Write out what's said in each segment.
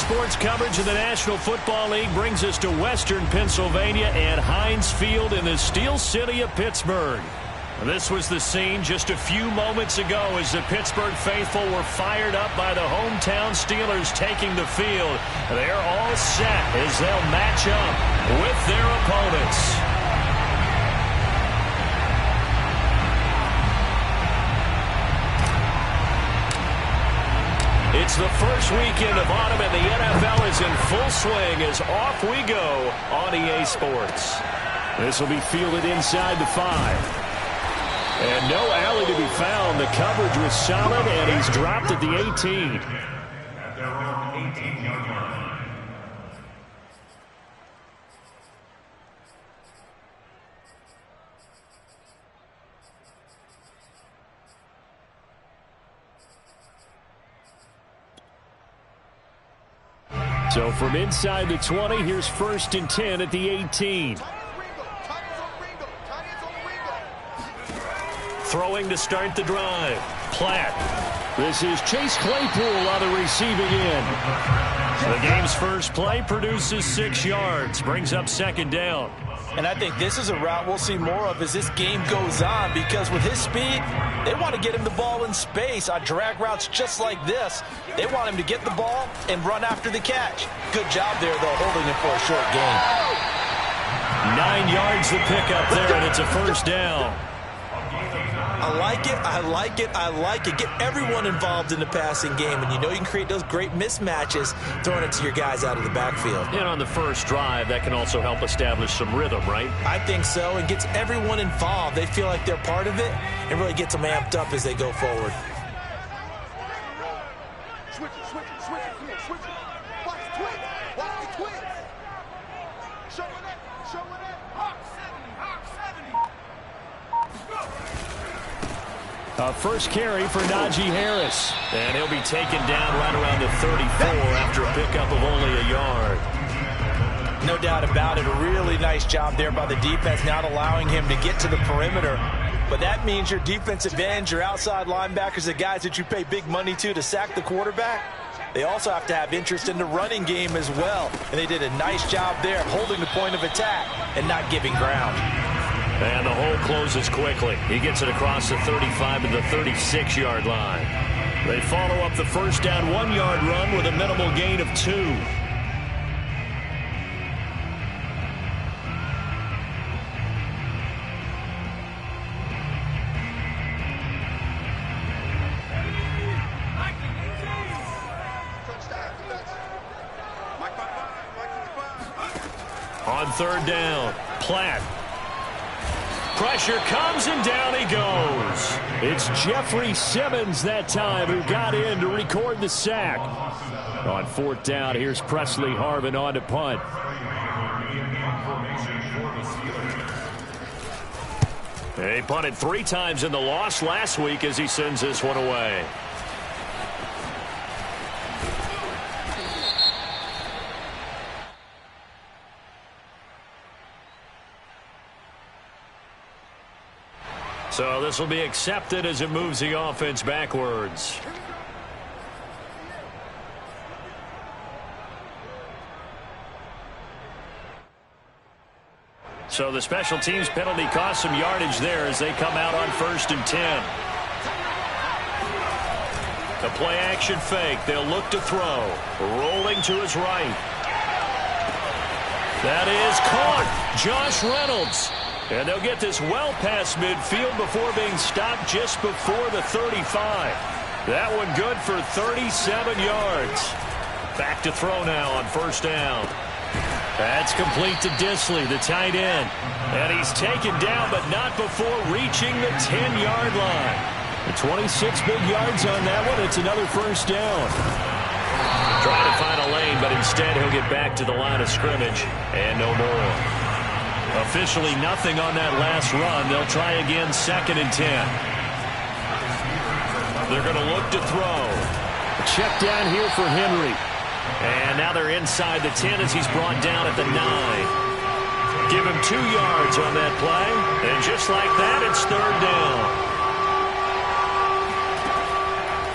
sports coverage of the National Football League brings us to Western Pennsylvania and Heinz Field in the Steel City of Pittsburgh. This was the scene just a few moments ago as the Pittsburgh faithful were fired up by the hometown Steelers taking the field. They're all set as they'll match up with their opponents. It's the first weekend of autumn and the NFL is in full swing as off we go on EA Sports. This will be fielded inside the 5. And no alley to be found. The coverage was solid, and he's dropped at the 18. At their own 18-yard line. So from inside the 20, here's 1st and 10 at the 18. Throwing to start the drive. Platt. This is Chase Claypool on the receiving end. The game's first play produces 6 yards. Brings up 2nd down. And I think this is a route we'll see more of as this game goes on, because with his speed, they want to get him the ball in space on drag routes just like this. They want him to get the ball and run after the catch. Good job there, though, holding him for a short gain. 9 yards the pickup there, and it's a 1st down. I like it, I like it, I like it. Get everyone involved in the passing game, and you know you can create those great mismatches throwing it to your guys out of the backfield. And on the first drive, that can also help establish some rhythm, right? I think so, and gets everyone involved. They feel like they're part of it and really gets them amped up as they go forward. Switch it, switch it, switch it, come on, switch it. Watch the twist, watch the twist. Show it, Hawk 70, Hawk 70. Go. First carry for Najee Harris. And he'll be taken down right around the 34 after a pickup of only a yard. No doubt about it. A really nice job there by the defense, not allowing him to get to the perimeter. But that means your defensive ends, your outside linebackers, the guys that you pay big money to sack the quarterback, they also have to have interest in the running game as well. And they did a nice job there holding the point of attack and not giving ground. And the hole closes quickly. He gets it across the 35 to the 36-yard line. They follow up the first down 1-yard run with a minimal gain of 2. On 3rd down, Platt. Pressure comes, and down he goes. It's Jeffrey Simmons that time who got in to record the sack. On 4th down, here's Presley Harvin on to punt. He punted 3 times in the loss last week as he sends this one away. So this will be accepted as it moves the offense backwards. So the special teams penalty cost some yardage there as they come out on 1st and 10. The play action fake. They'll look to throw. Rolling to his right. That is caught. Josh Reynolds. And they'll get this well past midfield before being stopped just before the 35. That one good for 37 yards. Back to throw now on 1st down. That's complete to Disley, the tight end. And he's taken down, but not before reaching the 10-yard line. The 26 big yards on that one. It's another 1st down. Trying to find a lane, but instead he'll get back to the line of scrimmage. And no more. Officially nothing on that last run. They'll try again 2nd and 10. They're going to look to throw. Check down here for Henry. And now they're inside the 10 as he's brought down at the 9. Give him 2 yards on that play. And just like that, it's 3rd down.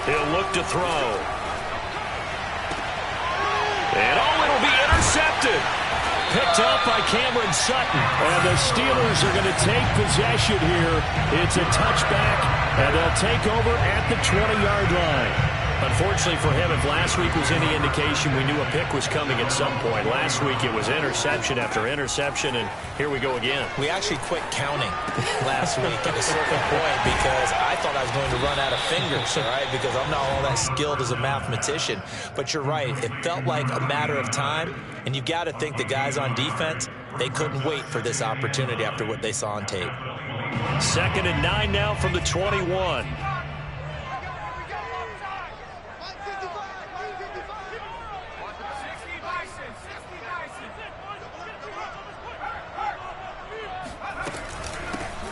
He'll look to throw. And it'll be intercepted. Picked up by Cameron Sutton. And the Steelers are going to take possession here. It's a touchback, and they'll take over at the 20-yard line. Unfortunately for him, if last week was any indication, we knew a pick was coming at some point. Last week it was interception after interception, and here we go again. We actually quit counting last week at a certain point because I thought I was going to run out of fingers, all right, because I'm not all that skilled as a mathematician. But you're right. It felt like a matter of time, and you've got to think the guys on defense, they couldn't wait for this opportunity after what they saw on tape. 2nd and 9 now from the 21.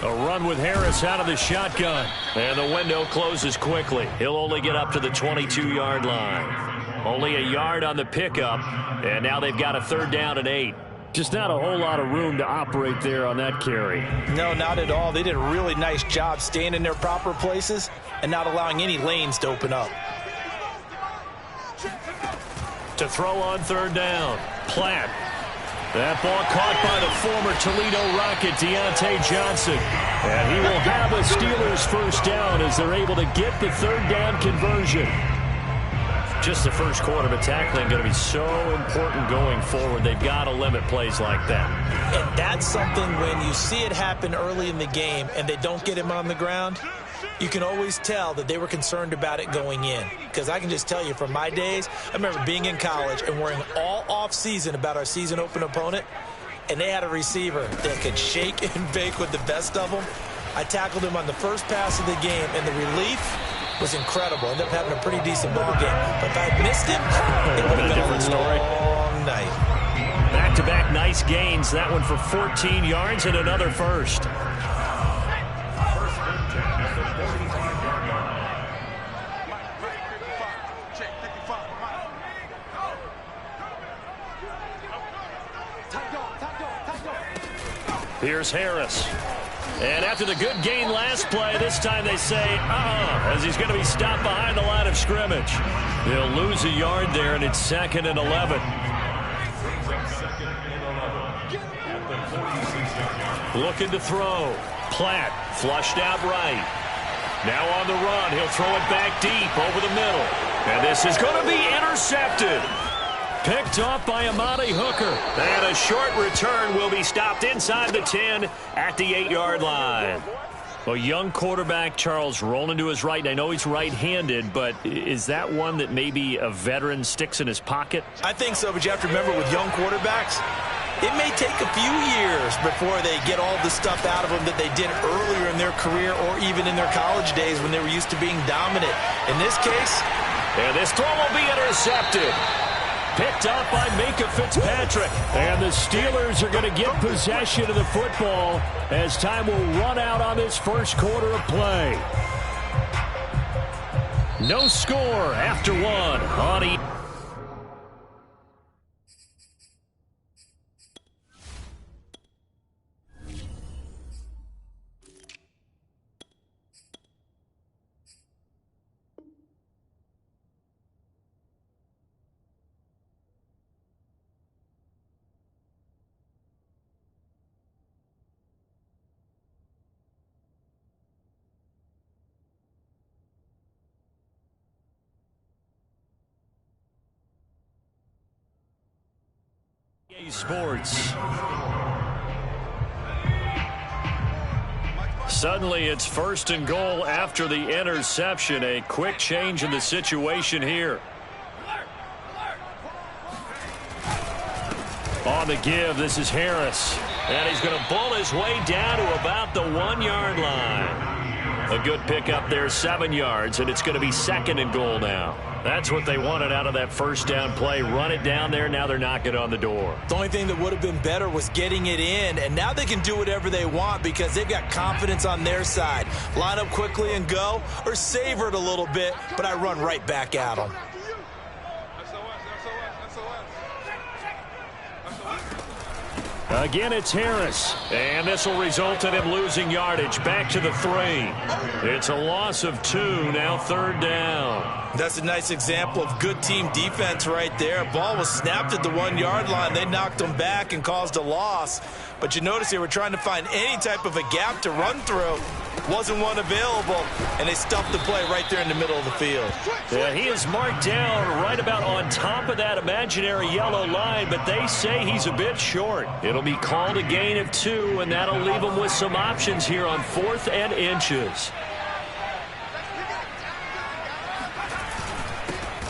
A run with Harris out of the shotgun. And the window closes quickly. He'll only get up to the 22-yard line. Only a yard on the pickup. And now they've got a 3rd down and 8. Just not a whole lot of room to operate there on that carry. No, not at all. They did a really nice job staying in their proper places and not allowing any lanes to open up. To throw on 3rd down. Platt. That ball caught by the former Toledo Rocket, Deontay Johnson. And he will have a Steelers 1st down as they're able to get the 3rd down conversion. Just the first quarter, but tackling going to be so important going forward. They've got to limit plays like that. And that's something when you see it happen early in the game and they don't get him on the ground, you can always tell that they were concerned about it going in. Because I can just tell you from my days, I remember being in college and worrying all off-season about our season open opponent, and they had a receiver that could shake and bake with the best of them. I tackled him on the first pass of the game, and the relief was incredible. Ended up having a pretty decent ball game. But if I had missed him, it would have been a different story. Long night. Back-to-back nice gains. That one for 14 yards and another first. Here's Harris. And after the good gain last play, this time they say, as he's going to be stopped behind the line of scrimmage. They'll lose a yard there, and it's 2nd and 11. Looking to throw. Platt flushed out right. Now on the run, he'll throw it back deep over the middle. And this is going to be intercepted. Picked off by Amani Hooker. And a short return will be stopped inside the 10 at the 8-yard line. A young quarterback, Charles, rolling to his right. I know he's right-handed, but is that one that maybe a veteran sticks in his pocket? I think so, but you have to remember with young quarterbacks, it may take a few years before they get all the stuff out of them that they did earlier in their career or even in their college days when they were used to being dominant. In this case, and this throw will be intercepted. Picked up by Minka Fitzpatrick. And the Steelers are going to get possession of the football as time will run out on this first quarter of play. No score after one on each. Sports. Suddenly it's 1st and goal after the interception. A quick change in the situation here. On the give, this is Harris. And he's going to bull his way down to about the 1-yard line. A good pickup there, 7 yards, and it's going to be 2nd and goal now. That's what they wanted out of that first down play. Run it down there. Now they're knocking on the door. The only thing that would have been better was getting it in, and now they can do whatever they want because they've got confidence on their side. Line up quickly and go, or savor it a little bit, but I run right back at them. Again, it's Harris. And this will result in him losing yardage. Back to the 3. It's a loss of 2. Now 3rd down. That's a nice example of good team defense right there. Ball was snapped at the 1-yard line. They knocked him back and caused a loss. But you notice they were trying to find any type of a gap to run through. Wasn't one available, and they stuffed the play right there in the middle of the field. Yeah, he is marked down right about on top of that imaginary yellow line, but they say he's a bit short. It'll be called a gain of 2, and that'll leave him with some options here on 4th and inches.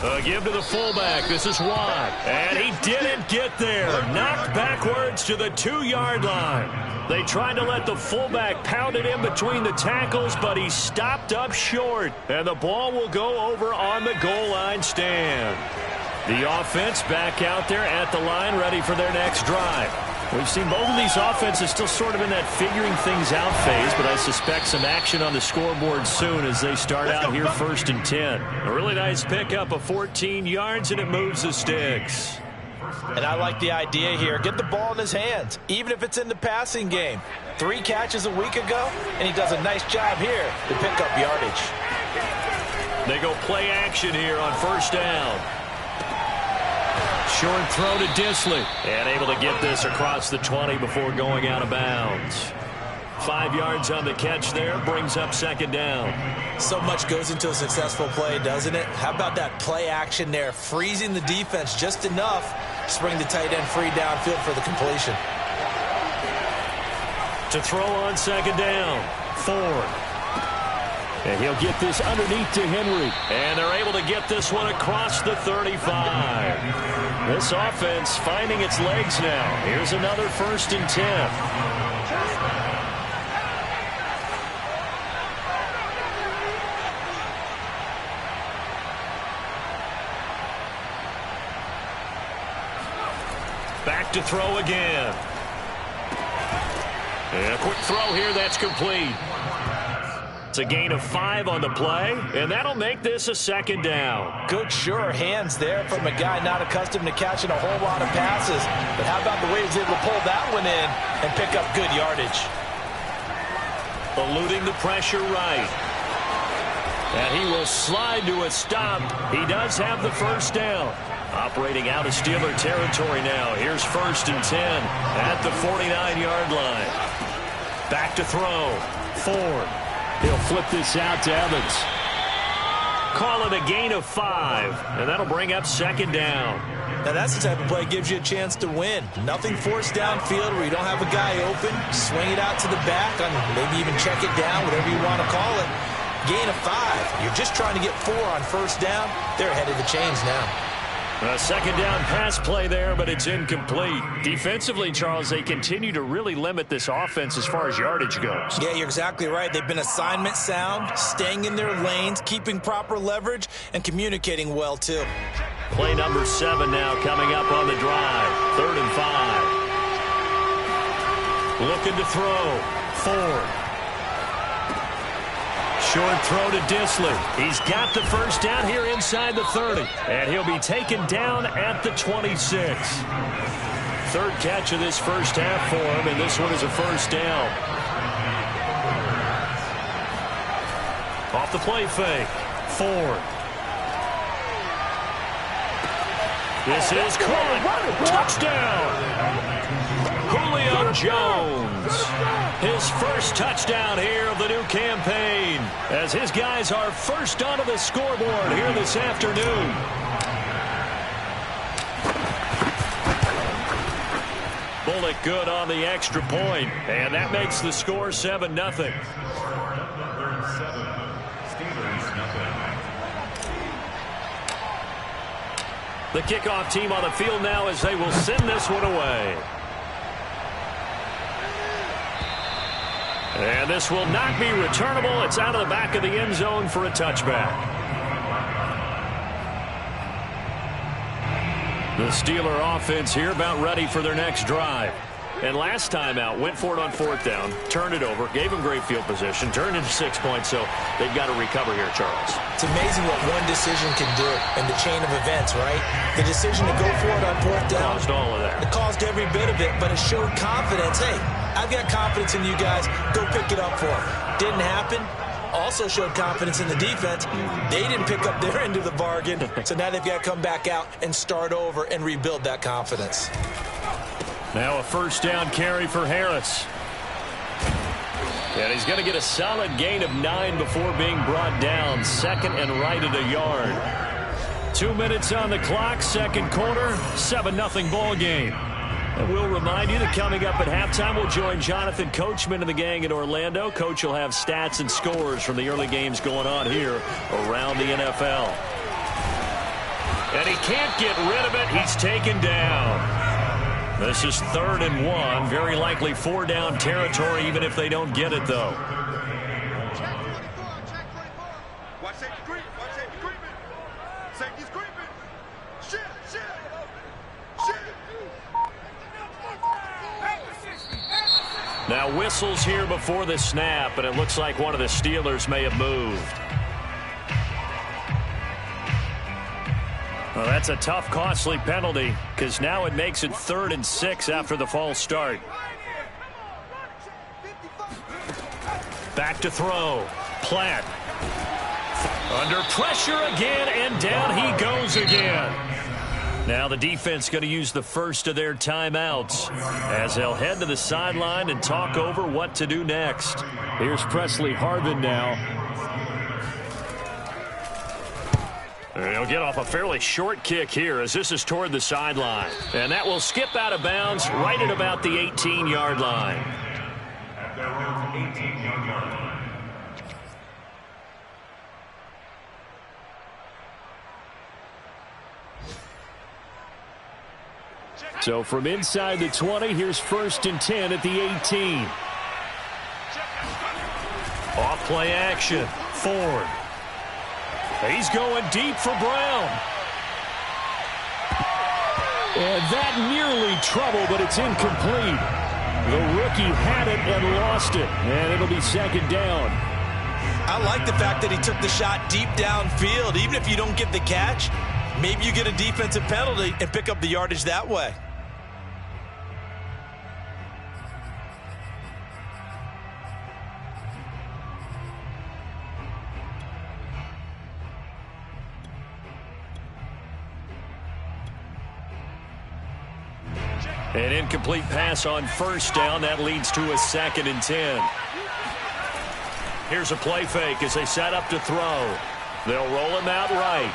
A give to the fullback. This is Watt. And he didn't get there. Knocked backwards to the 2-yard line. They tried to let the fullback pound it in between the tackles, but he stopped up short. And the ball will go over on the goal line stand. The offense back out there at the line, ready for their next drive. We've seen both of these offenses still sort of in that figuring things out phase, but I suspect some action on the scoreboard soon as they start out here 1st and 10. A really nice pickup of 14 yards, and it moves the sticks. And I like the idea here. Get the ball in his hands, even if it's in the passing game. 3 catches a week ago, and he does a nice job here to pick up yardage. They go play action here on 1st down. Short throw to Disley. And able to get this across the 20 before going out of bounds. 5 yards on the catch there. Brings up 2nd down. So much goes into a successful play, doesn't it? How about that play action there? Freezing the defense just enough to spring the tight end free downfield for the completion. To throw on 2nd down. Ford. And he'll get this underneath to Henry. And they're able to get this one across the 35. This offense finding its legs now. Here's another 1st and 10. Back to throw again. And a quick throw here, that's complete. It's a gain of 5 on the play, and that'll make this a 2nd down. Good, sure hands there from a guy not accustomed to catching a whole lot of passes. But how about the way he was able to pull that one in and pick up good yardage? Eluding the pressure right. And he will slide to a stop. He does have the 1st down. Operating out of Steeler territory now. Here's 1st and 10 at the 49-yard line. Back to throw. Ford. He'll flip this out to Evans. Call it a gain of 5, and that'll bring up 2nd down. Now that's the type of play that gives you a chance to win. Nothing forced downfield where you don't have a guy open. Swing it out to the back, and maybe even check it down, whatever you want to call it. Gain of 5. You're just trying to get 4 on 1st down. They're ahead of the chains now. A 2nd down pass play there, but it's incomplete. Defensively, Charles, they continue to really limit this offense as far as yardage goes. Yeah, you're exactly right. They've been assignment sound, staying in their lanes, keeping proper leverage, and communicating well, too. Play number 7 now coming up on the drive. 3rd and 5. Looking to throw. Ford. Short throw to Disley. He's got the 1st down here inside the 30. And he'll be taken down at the 26. 3rd catch of this 1st half for him, and this one is a 1st down. Off the play fake. Ford. This is caught. Touchdown. Julio Jones. His 1st touchdown here of the new campaign as his guys are first onto the scoreboard here this afternoon. Bullock good on the extra point, and that makes the score 7-0. The kickoff team on the field now as they will send this one away. And this will not be returnable. It's out of the back of the end zone for a touchback. The Steeler offense here about ready for their next drive. And last time out, went for it on 4th down, turned it over, gave him great field position, turned into 6 points, so they've got to recover here, Charles. It's amazing what one decision can do in the chain of events, right? The decision to go for it on 4th down. Caused all of that. It caused every bit of it, but it showed confidence. Hey, I've got confidence in you guys. Go pick it up for them. Didn't happen. Also showed confidence in the defense. They didn't pick up their end of the bargain, so now they've got to come back out and start over and rebuild that confidence. Now a 1st down carry for Harris. And he's going to get a solid gain of 9 before being brought down. 2nd and right at a yard. 2 minutes on the clock, 2nd quarter, 7-0 ball game. And we'll remind you that coming up at halftime, we'll join Jonathan Coachman and the gang in Orlando. Coach will have stats and scores from the early games going on here around the NFL. And he can't get rid of it. He's taken down. This is 3rd and 1. Very likely 4-down territory, even if they don't get it, though. Watch safety creep. Watch safety creeping. Safety's creeping. Shit. Now whistles here before the snap, and it looks like one of the Steelers may have moved. Well, that's a tough, costly penalty, because now it makes it 3rd and 6 after the false start. Back to throw. Platt. Under pressure again, and down he goes again. Now the defense going to use the first of their timeouts as they'll head to the sideline and talk over what to do next. Here's Presley Harvin now. He'll get off a fairly short kick here as this is toward the sideline. And that will skip out of bounds right at about the 18-yard line. At their own 18-yard line. So from inside the 20, here's 1st and 10 at the 18. Off play action. Ford. He's going deep for Brown. And that nearly trouble, but it's incomplete. The rookie had it and lost it, and it'll be 2nd down. I like the fact that he took the shot deep downfield. Even if you don't get the catch, maybe you get a defensive penalty and pick up the yardage that way. An incomplete pass on 1st down. That leads to a 2nd and 10. Here's a play fake as they set up to throw. They'll roll him out right.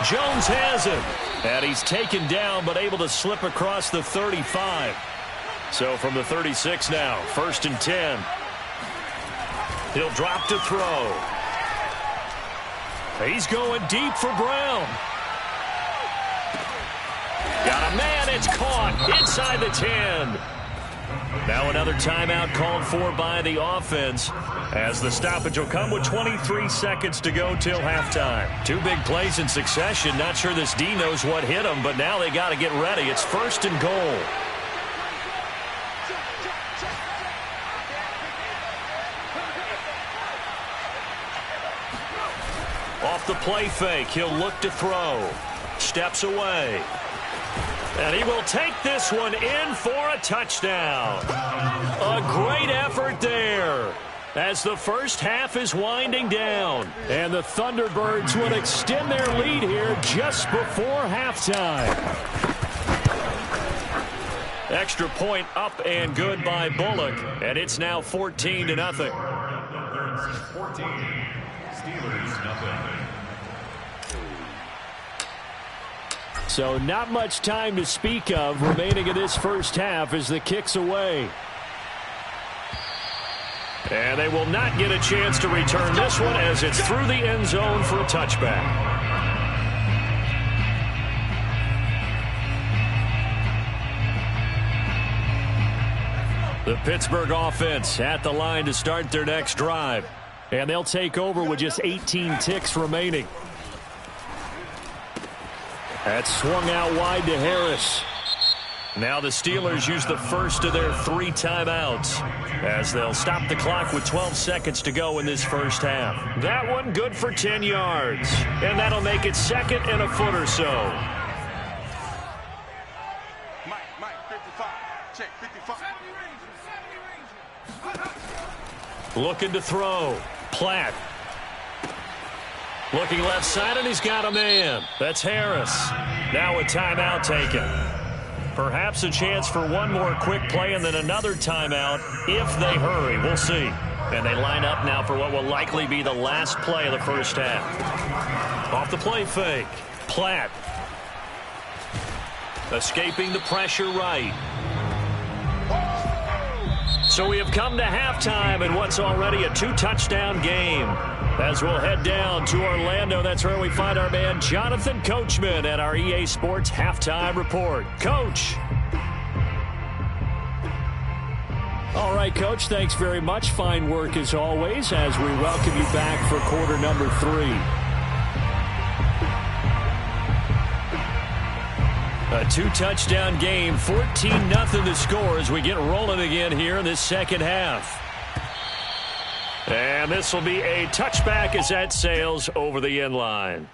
Jones has him. And he's taken down but able to slip across the 35. So from the 36 now, 1st and 10. He'll drop to throw. He's going deep for Brown. Got a man, it's caught inside the 10. Now another timeout called for by the offense as the stoppage will come with 23 seconds to go till halftime. 2 big plays in succession. Not sure this D knows what hit them, but now they got to get ready. It's 1st and goal. Off the play fake, he'll look to throw. Steps away. And he will take this one in for a touchdown. A great effort there as the first half is winding down. And the Thunderbirds would extend their lead here just before halftime. Extra point up and good by Bullock. And it's now 14-0. 14. Steelers, nothing. So not much time to speak of remaining in this first half as the kick's away. And they will not get a chance to return this one as it's through the end zone for a touchback. The Pittsburgh offense at the line to start their next drive. And they'll take over with just 18 ticks remaining. That's swung out wide to Harris. Now the Steelers use the first of their 3 timeouts as they'll stop the clock with 12 seconds to go in this first half. That one good for 10 yards, and that'll make it second and a foot or so. Mike, 55. Check, 55. Looking to throw. Platt. Looking left side, and he's got a man. That's Harris. Now a timeout taken. Perhaps a chance for one more quick play and then another timeout if they hurry. We'll see. And they line up now for what will likely be the last play of the first half. Off the play fake. Platt. Escaping the pressure right. So we have come to halftime in what's already a 2-touchdown game. As we'll head down to Orlando, that's where we find our man Jonathan Coachman at our EA Sports Halftime Report. Coach. All right, Coach, thanks very much. Fine work as always as we welcome you back for quarter number 3. A 2-touchdown game, 14-0 the score as we get rolling again here in this second half. And this will be a touchback as that sails over the end line.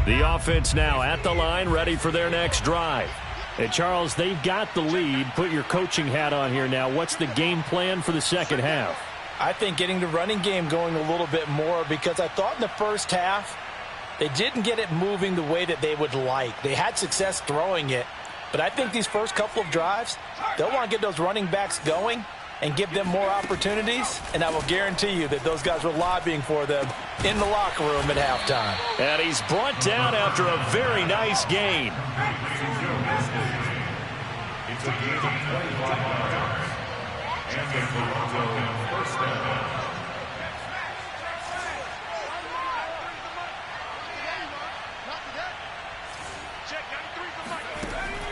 The offense now at the line, ready for their next drive. Hey, Charles, they've got the lead. Put your coaching hat on here now. What's the game plan for the second half? I think getting the running game going a little bit more because I thought in the first half they didn't get it moving the way that they would like. They had success throwing it, but I think these first couple of drives, they'll want to get those running backs going and give them more opportunities, and I will guarantee you that those guys were lobbying for them in the locker room at halftime. And he's brought down after a very nice gain. It's a gain of 25 yards. And the Toronto first down.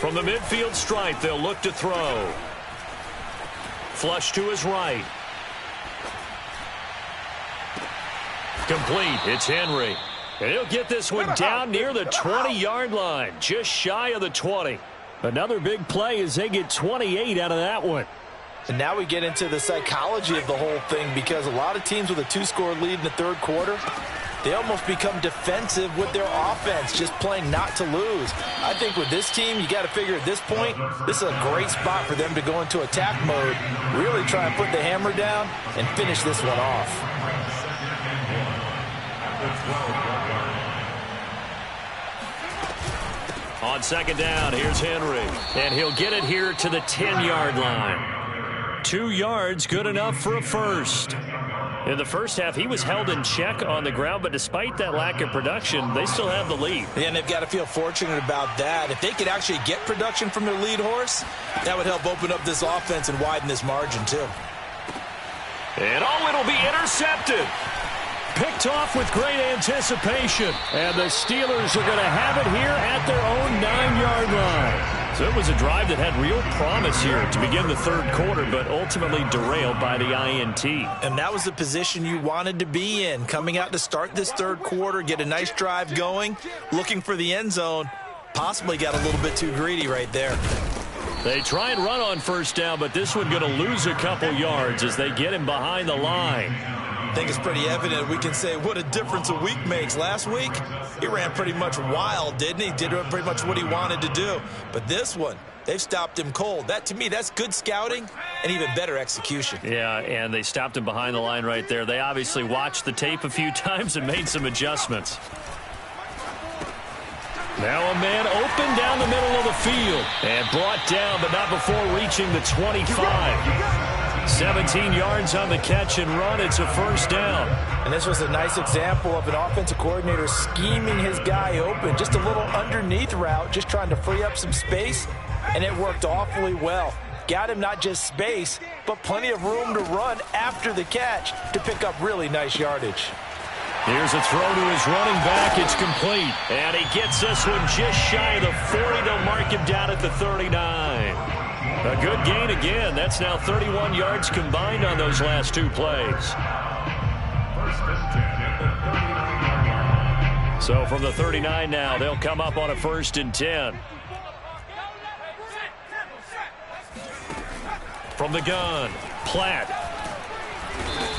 From the midfield stripe, they'll look to throw. Flush to his right. Complete. It's Henry. And he'll get this one down near the 20-yard line, just shy of the 20. Another big play as they get 28 out of that one. And now we get into the psychology of the whole thing because a lot of teams with a 2-score lead in the third quarter, they almost become defensive with their offense, just playing not to lose. I think with this team, you got to figure at this point, this is a great spot for them to go into attack mode, really try and put the hammer down and finish this one off. On second down, here's Henry. And he'll get it here to the 10-yard line. 2 yards, good enough for a first. In the first half, he was held in check on the ground, but despite that lack of production, they still have the lead. And they've got to feel fortunate about that. If they could actually get production from their lead horse, that would help open up this offense and widen this margin, too. And it'll be intercepted. Picked off with great anticipation. And the Steelers are going to have it here at their own 9-yard line. So it was a drive that had real promise here to begin the third quarter, but ultimately derailed by the INT. And that was the position you wanted to be in, coming out to start this third quarter, get a nice drive going, looking for the end zone. Possibly got a little bit too greedy right there. They try and run on first down, but this one going to lose a couple yards as they get him behind the line. I think it's pretty evident. We can say what a difference a week makes. Last week, he ran pretty much wild, didn't he? Did pretty much what he wanted to do. But this one, they've stopped him cold. That, to me, that's good scouting and even better execution. Yeah, and they stopped him behind the line right there. They obviously watched the tape a few times and made some adjustments. Now a man open down the middle of the field and brought down, but not before reaching the 25. 17 yards on the catch and run. It's a first down. And this was a nice example of an offensive coordinator scheming his guy open. Just a little underneath route, just trying to free up some space, and it worked awfully well. Got him not just space, but plenty of room to run after the catch to pick up really nice yardage. Here's a throw to his running back. It's complete. And he gets this one just shy of the 40 to mark him down at the 39. A good gain again. That's now 31 yards combined on those last two plays. So from the 39 now, they'll come up on a 1st and 10. From the gun, Platt.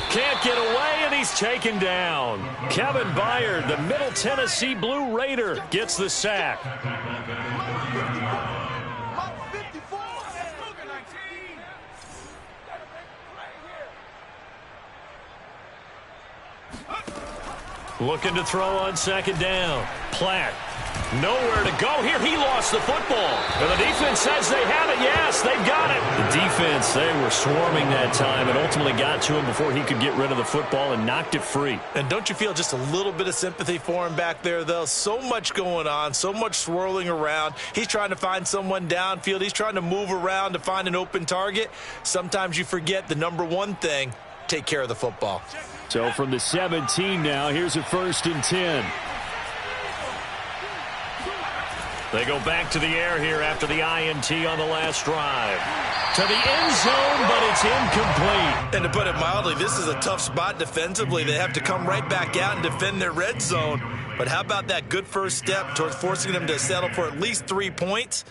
Can't get away, and he's taken down. Kevin Byard, the Middle Tennessee Blue Raider, gets the sack. Looking to throw on 2nd down. Platt. Nowhere to go here. He lost the football. And the defense says they have it. Yes, they've got it. The defense, they were swarming that time and ultimately got to him before he could get rid of the football and knocked it free. And don't you feel just a little bit of sympathy for him back there, though? So much going on, so much swirling around. He's trying to find someone downfield. He's trying to move around to find an open target. Sometimes you forget the number one thing, take care of the football. So from the 17 now, here's a 1st and 10. They go back to the air here after the INT on the last drive. To the end zone, but it's incomplete. And to put it mildly, this is a tough spot defensively. They have to come right back out and defend their red zone. But how about that good first step towards forcing them to settle for at least 3 points?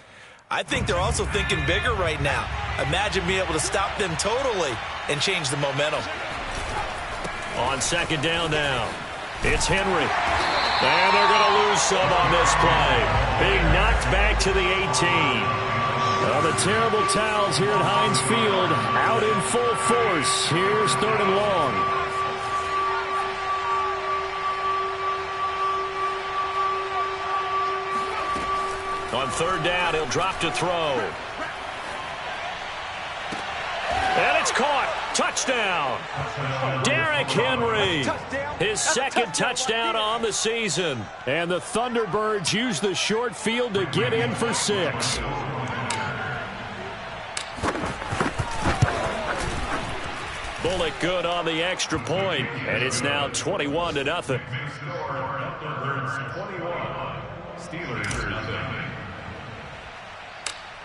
I think they're also thinking bigger right now. Imagine being able to stop them totally and change the momentum. On 2nd down now, it's Henry. And they're going to lose some on this play. Being knocked back to the 18. Well, the terrible towels here at Heinz Field out in full force. Here's 3rd and long. On 3rd down, he'll drop to throw. And it's caught. Touchdown. Derrick Henry. His 2nd touchdown on the season. And the Thunderbirds use the short field to get in for 6. Bullock good on the extra point. And it's now 21-0.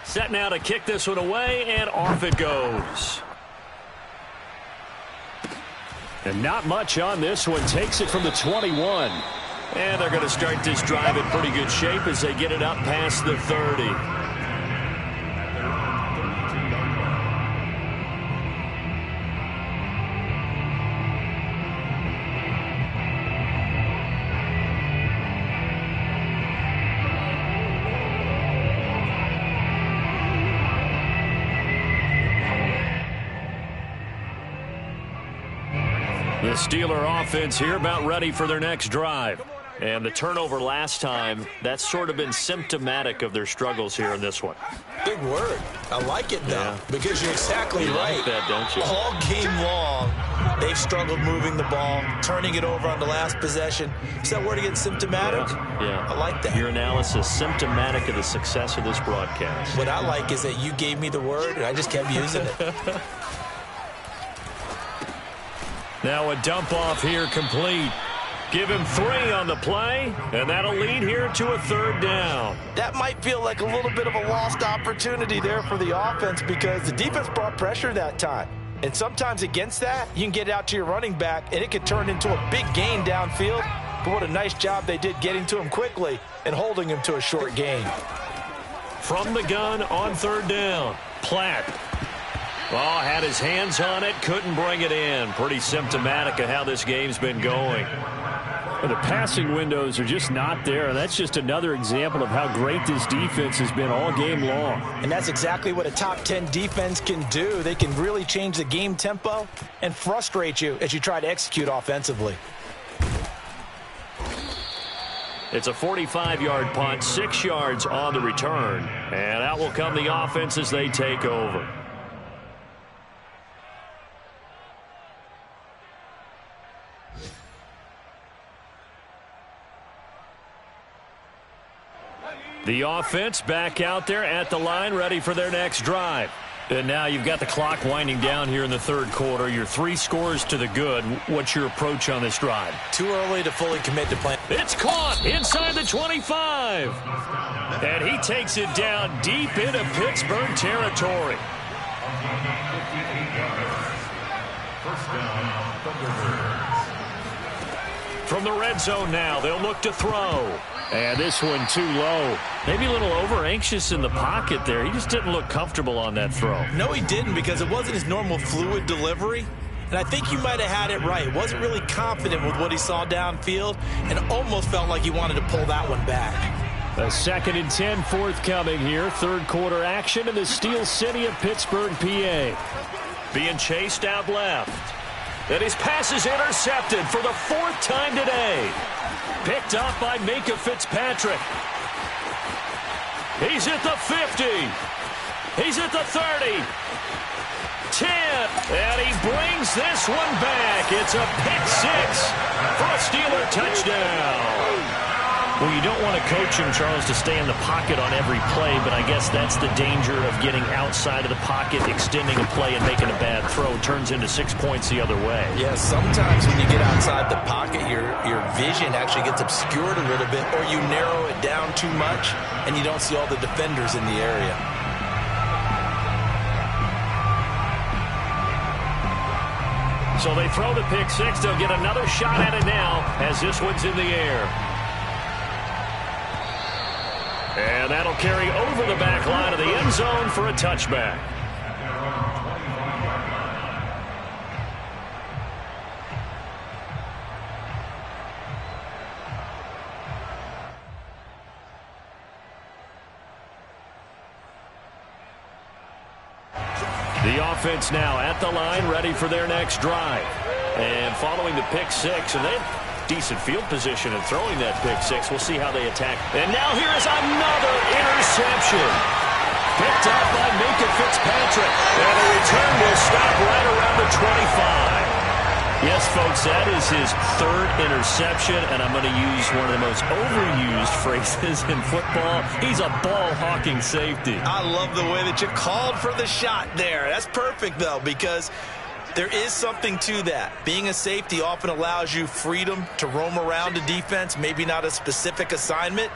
Set now to kick this one away, and off it goes. And not much on this one. Takes it from the 21. And they're going to start this drive in pretty good shape as they get it up past the 30. The Steeler offense here about ready for their next drive. And the turnover last time, that's sort of been symptomatic of their struggles here in this one. Big word. I like it, though, because you're exactly right. Like that, don't you? All game long, they've struggled moving the ball, turning it over on the last possession. Is that word again, symptomatic? Yeah. I like that. Your analysis, symptomatic of the success of this broadcast. What I like is that you gave me the word, and I just kept using it. Now a dump off here complete. Give him 3 on the play, and that'll lead here to a 3rd down. That might feel like a little bit of a lost opportunity there for the offense because the defense brought pressure that time. And sometimes against that, you can get out to your running back, and it could turn into a big gain downfield. But what a nice job they did getting to him quickly and holding him to a short gain. From the gun on 3rd down, Platt. Oh, had his hands on it, couldn't bring it in. Pretty symptomatic of how this game's been going. Well, the passing windows are just not there. That's just another example of how great this defense has been all game long. And that's exactly what a top 10 defense can do. They can really change the game tempo and frustrate you as you try to execute offensively. It's a 45-yard punt, 6 yards on the return. And out will come the offense as they take over. The offense back out there at the line, ready for their next drive. And now you've got the clock winding down here in the third quarter. You're 3 scores to the good. What's your approach on this drive? Too early to fully commit to playing. It's caught inside the 25. And he takes it down deep into Pittsburgh territory. From the red zone now, they'll look to throw. And this one too low. Maybe a little over-anxious in the pocket there. He just didn't look comfortable on that throw. No, he didn't, because it wasn't his normal fluid delivery. And I think you might have had it right. Wasn't really confident with what he saw downfield and almost felt like he wanted to pull that one back. A 2nd and 10 forthcoming here. Third quarter action in the Steel City of Pittsburgh, PA. Being chased out left. And his pass is intercepted for the 4th time today. Picked up by Minka Fitzpatrick. He's at the 50. He's at the 30. 10. And he brings this one back. It's a pick 6 for a Steeler touchdown. Well, you don't want to coach him, Charles, to stay in the pocket on every play, but I guess that's the danger of getting outside of the pocket, extending a play, and making a bad throw. Turns into 6 points the other way. Yeah, sometimes when you get outside the pocket, your vision actually gets obscured a little bit, or you narrow it down too much, and you don't see all the defenders in the area. So they throw the pick 6. They'll get another shot at it now as this one's in the air. And that'll carry over the back line of the end zone for a touchback. The offense now at the line, ready for their next drive. And following the pick 6, and they decent field position and throwing that pick 6. We'll see how they attack. And now here is another interception. Picked up by Minka Fitzpatrick. And the return will stop right around the 25. Yes, folks, that is his 3rd interception, and I'm going to use one of the most overused phrases in football. He's a ball-hawking safety. I love the way that you called for the shot there. That's perfect, though, because there is something to that. Being a safety often allows you freedom to roam around a defense, maybe not a specific assignment.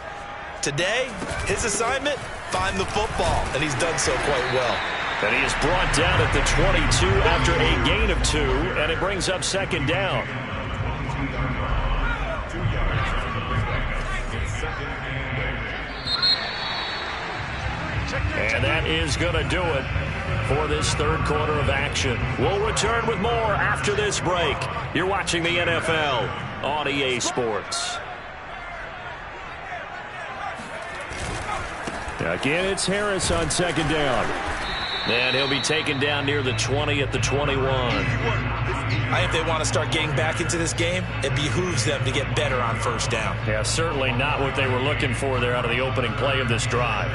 Today, his assignment, find the football, and he's done so quite well. And he is brought down at the 22 after a gain of 2, and it brings up 2nd down. And that is going to do it for this third quarter of action. We'll return with more after this break. You're watching the NFL on EA Sports. Again, it's Harris on 2nd down. And he'll be taken down near the 20 at the 21. I think they want to start getting back into this game. It behooves them to get better on 1st down. Yeah, certainly not what they were looking for there out of the opening play of this drive.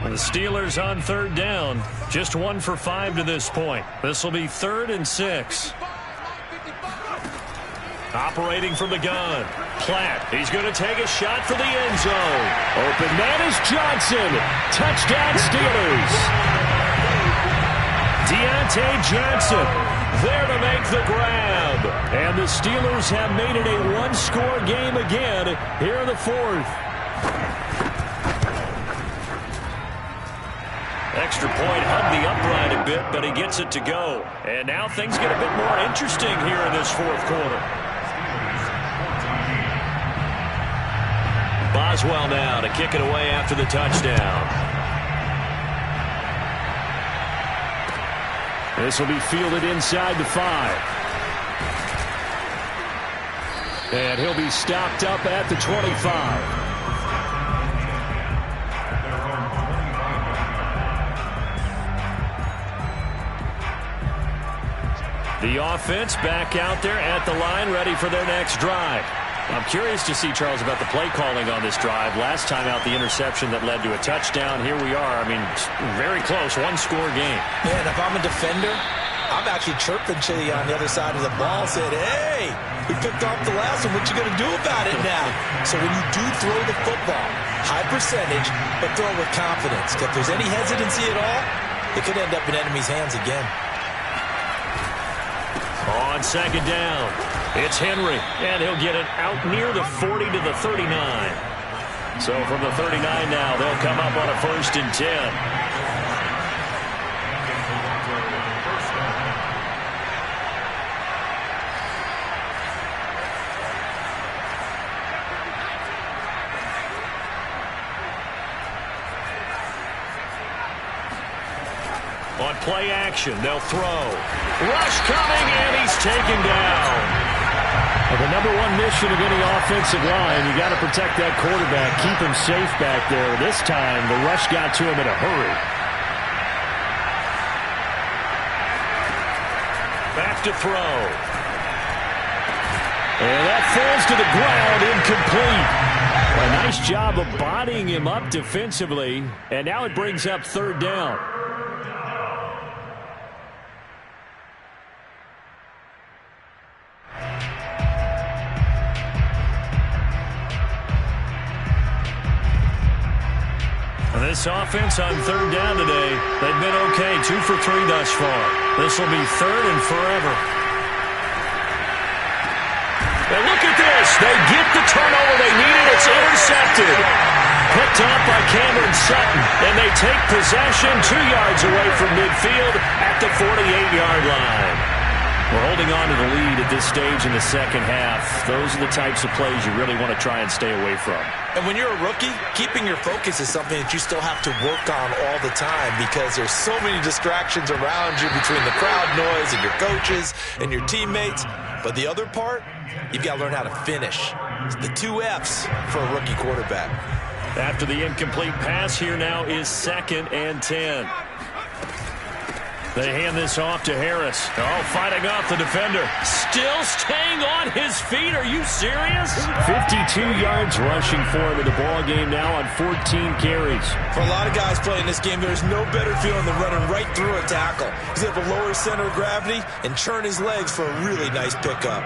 The Steelers on 3rd down. Just 1 for 5 to this point. This will be 3rd and 6. Operating from the gun. Platt. He's going to take a shot for the end zone. Open man is Johnson. Touchdown Steelers. Deontay Johnson there to make the grab. And the Steelers have made it a 1-score game again here in the 4th. Extra point, hugged the upright a bit, but he gets it to go. And now things get a bit more interesting here in this 4th quarter. Boswell now to kick it away after the touchdown. This will be fielded inside the 5. And he'll be stopped up at the 25. The offense back out there at the line, ready for their next drive. I'm curious to see, Charles, about the play calling on this drive. Last time out, the interception that led to a touchdown. Here we are. I mean, very close, one-score game. Yeah, and if I'm a defender, I'm actually chirping Chili on the other side of the ball, saying, hey, we picked off the last one. What you going to do about it now? So when you do throw the football, high percentage, but throw it with confidence. If there's any hesitancy at all, it could end up in enemy's hands again. On second down, it's Henry, and he'll get it out near the 40 to the 39. So from the 39 now, they'll come up on a 1st and 10. On play action, they'll throw. Rush coming, and he's taken down. Well, the number one mission of any offensive line, you got to protect that quarterback, keep him safe back there. This time, the rush got to him in a hurry. Back to throw. And that falls to the ground, incomplete. A nice job of bodying him up defensively, and now it brings up 3rd down. This offense on 3rd down today, they've been okay. 2 for 3 thus far. This will be 3rd and forever. And look at this. They get the turnover they needed. It's intercepted. Picked off by Cameron Sutton. And they take possession 2 yards away from midfield at the 48-yard line. We're holding on to the lead at this stage in the second half. Those are the types of plays you really want to try and stay away from. And when you're a rookie, keeping your focus is something that you still have to work on all the time because there's so many distractions around you between the crowd noise and your coaches and your teammates. But the other part, you've got to learn how to finish. It's the 2 F's for a rookie quarterback. After the incomplete pass, here now is 2nd and 10. They hand this off to Harris. Oh, fighting off the defender. Still staying on his feet. Are you serious? 52 yards rushing for him in the ball game now on 14 carries. For a lot of guys playing this game, there's no better feeling than running right through a tackle. He's able to lower his center of gravity and churn his legs for a really nice pickup.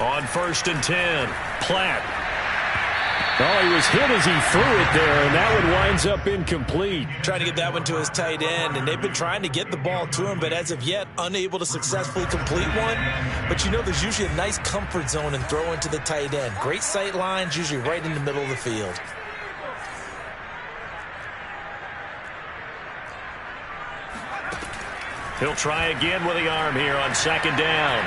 On 1st and 10, Platt. Oh, he was hit as he threw it there, and that one winds up incomplete. Trying to get that one to his tight end, and they've been trying to get the ball to him, but as of yet, unable to successfully complete one. But you know there's usually a nice comfort zone in throwing to the tight end. Great sight lines, usually right in the middle of the field. He'll try again with the arm here on 2nd down.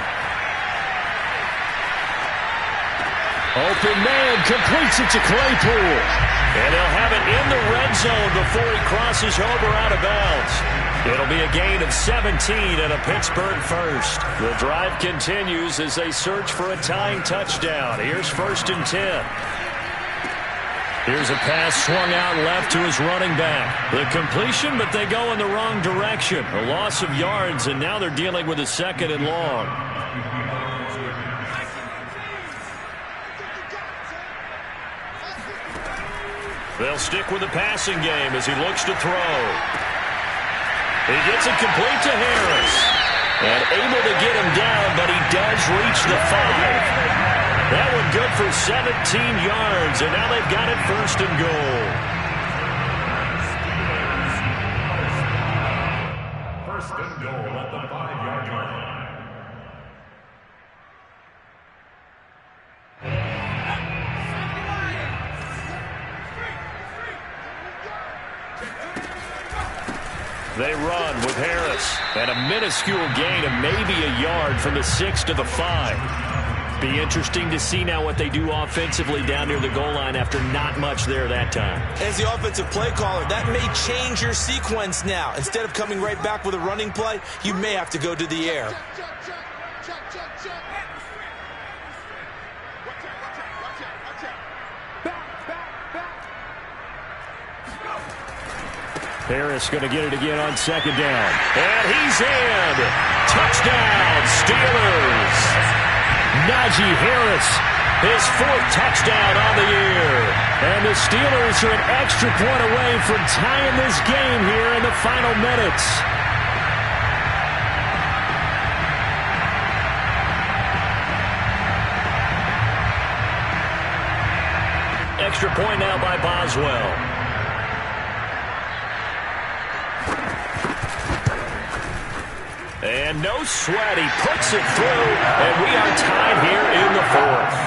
Open man, completes it to Claypool. And he'll have it in the red zone before he crosses over out of bounds. It'll be a gain of 17 and a Pittsburgh first. The drive continues as they search for a tying touchdown. Here's 1st and 10. Here's a pass swung out left to his running back. The completion, but they go in the wrong direction. A loss of yards, and now they're dealing with a 2nd and long. They'll stick with the passing game as he looks to throw. He gets it complete to Harris. And able to get him down, but he does reach the 5. That one good for 17 yards, and now they've got it 1st and goal. 1st and goal at the 5-yard line. They run with Harris. And a minuscule gain of maybe a yard from the 6 to the 5. Be interesting to see now what they do offensively down near the goal line after not much there that time. As the offensive play caller, that may change your sequence now. Instead of coming right back with a running play, you may have to go to the air. Harris going to get it again on second down. And he's in. Touchdown, Steelers. Najee Harris, his 4th touchdown on the year. And the Steelers are an extra point away from tying this game here in the final minutes. Extra point now by Boswell. And no sweat, he puts it through, and we are tied here in the 4th.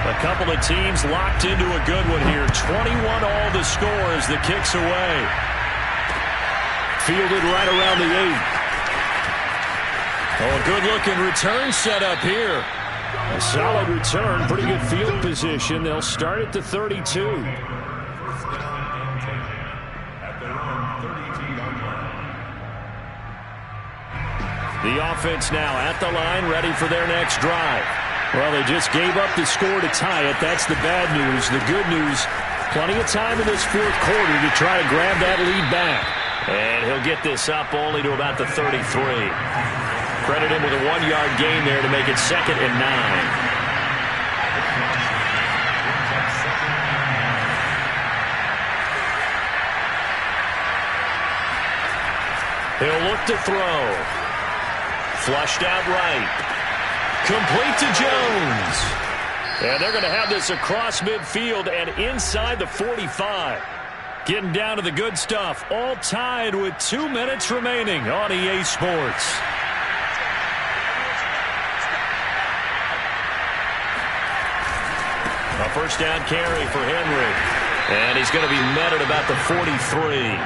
A couple of teams locked into a good one here. 21 all the score as the kick's away. Fielded right around the 8. Oh, a good-looking return set up here. A solid return, pretty good field position. They'll start at the 32. The offense now at the line, ready for their next drive. Well, they just gave up the score to tie it. That's the bad news. The good news, plenty of time in this 4th quarter to try to grab that lead back. And he'll get this up only to about the 33. Credit him with a 1-yard gain there to make it 2nd and 9. He'll look to throw. Flushed out right. Complete to Jones. And they're going to have this across midfield and inside the 45. Getting down to the good stuff. All tied with 2 minutes remaining on EA Sports. A first down carry for Henry. And he's going to be met at about the 43.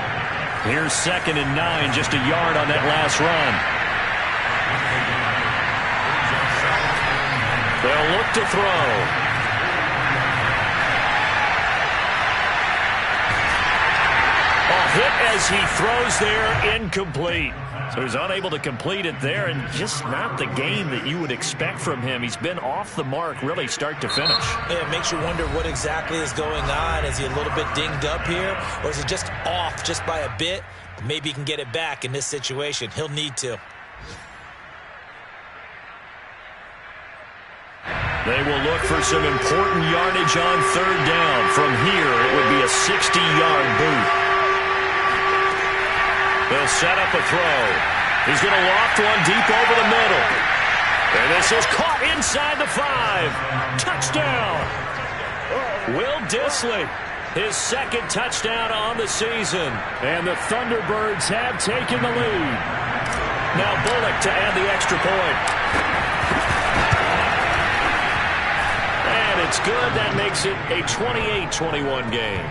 Here's 2nd and 9, just a yard on that last run. They'll look to throw. A hit as he throws there, incomplete. So he's unable to complete it there, and just not the game that you would expect from him. He's been off the mark really start to finish. Yeah, it makes you wonder what exactly is going on. Is he a little bit dinged up here, or is he just off just by a bit? Maybe he can get it back in this situation. He'll need to. They will look for some important yardage on 3rd down. From here, it would be a 60-yard boot. They'll set up a throw. He's going to loft one deep over the middle. And this is caught inside the 5. Touchdown. Will Dissly, his 2nd touchdown on the season. And the Thunderbirds have taken the lead. Now Bullock to add the extra point. And it's good. That makes it a 28-21 game.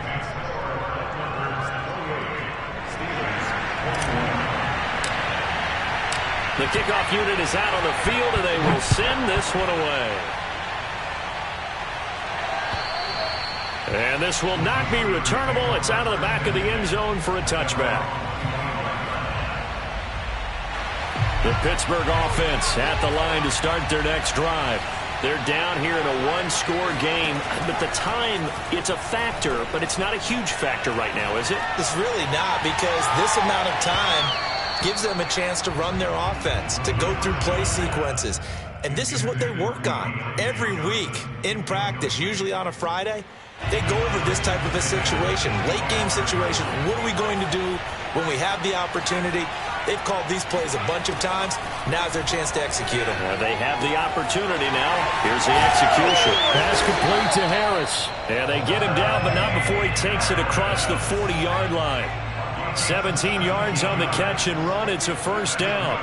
The kickoff unit is out on the field, and they will send this one away. And this will not be returnable. It's out of the back of the end zone for a touchback. The Pittsburgh offense at the line to start their next drive. They're down here in a 1-score game, but the time, it's a factor, but it's not a huge factor right now, is it? It's really not, because this amount of time gives them a chance to run their offense, to go through play sequences. And this is what they work on every week in practice, usually on a Friday. They go over this type of a situation, late game situation. What are we going to do when we have the opportunity? They've called these plays a bunch of times. Now's their chance to execute them. They have the opportunity now. Here's the execution. Pass complete to Harris. And they get him down, but not before he takes it across the 40-yard line. 17 yards on the catch and run. It's a first down.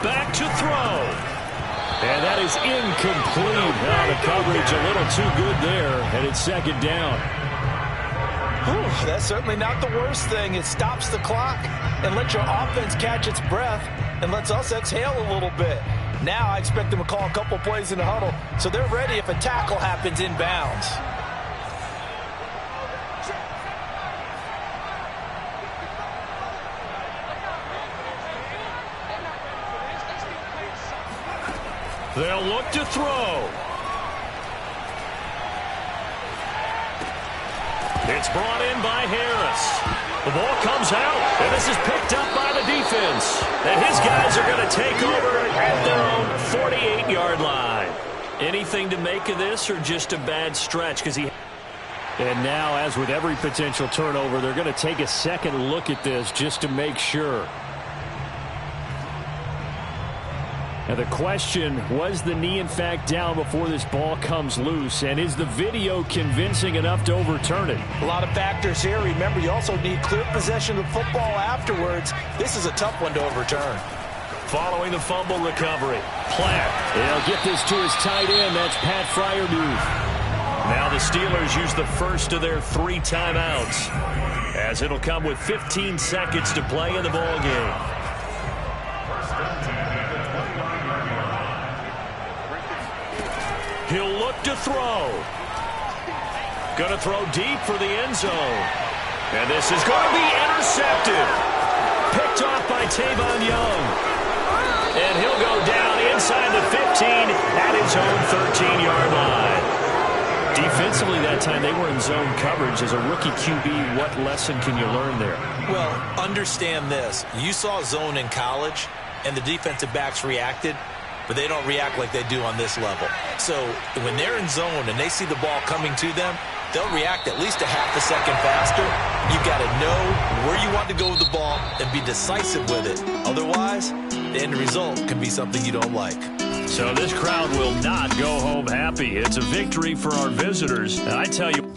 Back to throw. And that is incomplete. Now the coverage a little too good there, and it's 2nd down. Whew, that's certainly not the worst thing. It stops the clock and lets your offense catch its breath and lets us exhale a little bit. Now I expect them to call a couple plays in the huddle, so they're ready if a tackle happens inbounds. They'll look to throw. It's brought in by Harris. The ball comes out, and this is picked up by the defense. And his guys are going to take over at their own 48-yard line. Anything to make of this, or just a bad stretch? And now, as with every potential turnover, they're going to take a second look at this just to make sure. Now the question, was the knee in fact down before this ball comes loose? And is the video convincing enough to overturn it? A lot of factors here. Remember, you also need clear possession of the football afterwards. This is a tough one to overturn. Following the fumble recovery, Platt. They'll get this to his tight end. That's Pat Fryermuth. Now the Steelers use the first of their 3 timeouts, as it'll come with 15 seconds to play in the ball game. He'll look to throw. Going to throw deep for the end zone. And this is going to be intercepted. Picked off by Tavon Young. And he'll go down inside the 15 at his own 13-yard line. Defensively that time, they were in zone coverage. As a rookie QB, what lesson can you learn there? Well, understand this. You saw zone in college, and the defensive backs reacted, but they don't react like they do on this level. So when they're in zone and they see the ball coming to them, they'll react at least a half a second faster. You've got to know where you want to go with the ball and be decisive with it. Otherwise, the end result can be something you don't like. So this crowd will not go home happy. It's a victory for our visitors. And I tell you...